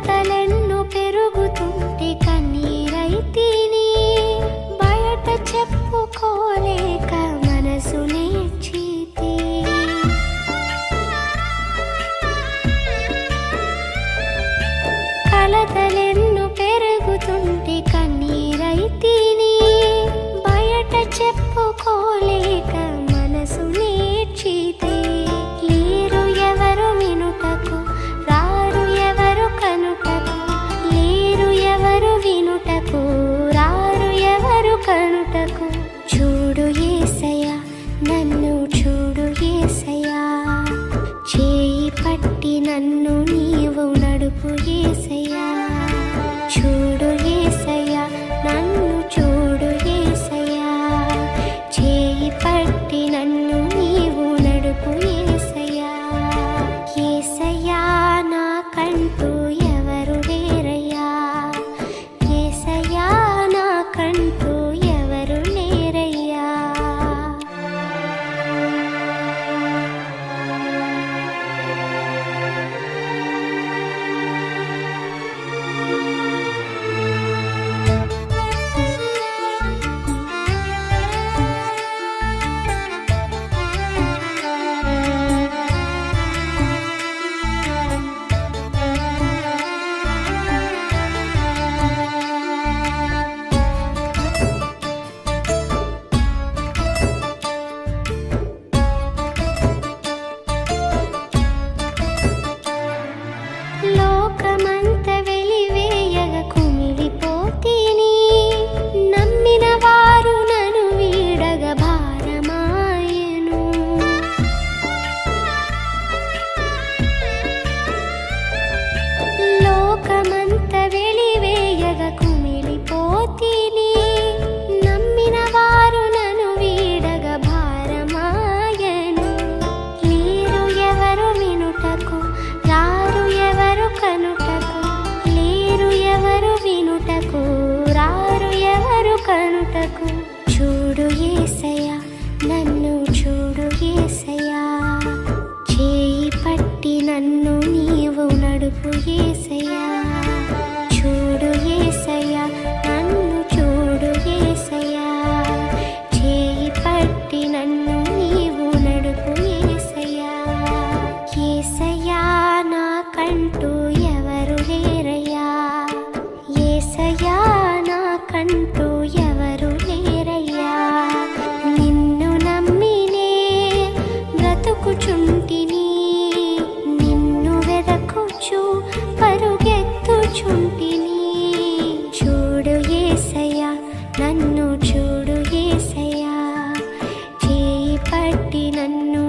కలతలెన్ను పెరుగుతుంటే కన్నీరైతిని, బయట చెప్పుకోలేక మనసు నేర్చితి. కలతలెన్ను పెరుగుతుంటే కన్నీరైతిని, బయట చెప్పుకోలేక మనసు నేర్చితే. లేరు ఎవరు వినుటకు, రారు ఎవరు కనుటకు, లేరు ఎవరు వినుటకు, రారు ఎవరు కనుటకు. చూడు యేసయ్యా, నన్ను చూడు యేసయ్యా, చేయి పట్టి నన్ను నీవు నడుపు యేసయ్యా. చూడు యేసయ్యా, నన్ను చూడు యేసయ్యా, చేయి పట్టి నన్ను నీవు నడుపు యేసయ్యా. యేసయ్యా నాకంటూ ఎవరు లేరయ్యా, యేసయ్యా నాకంటూ ఎవరు లేరయ్యా. లోకమంత వెలివేయగ కుమిలిపోతిని, నమ్మిన వారు నన్ను వీడగ భారమాయెను. లోకమంత వెలివేయగ కుమిలిపోతిని, నమ్మిన వారు నన్ను వీడగ భారమాయెను. లేరు ఎవరు వినుటకు, రారు ఎవరు కనుటకు, లేరు ఎవరు వినుటకు, రారు ఎవరు కనుటకు. చూడు యేసయ్యా, నన్ను చూడు యేసయ్యా, చేయి పట్టి నన్ను నీవు నడుపు యేసయ్యా. చూడు యేసయ్యా, నన్ను చూడు యేసయ్యా, చేయి పట్టి నన్ను నీవు నడుపు యేసయ్యా. యేసయ్యా నాకంటూ ఎవరు లేరయ్యా, యేసయ్యా నాకంటూ ఎవరు లేరయ్యా. నిన్ను నమ్మినే బ్రతుకుచుంటిని, నిన్ను వెదకుచు పరుగెత్తుచుంటిని. చూడు యేసయ్యా, నన్ను చూడు యేసయ్యా, చేయి పట్టి నన్ను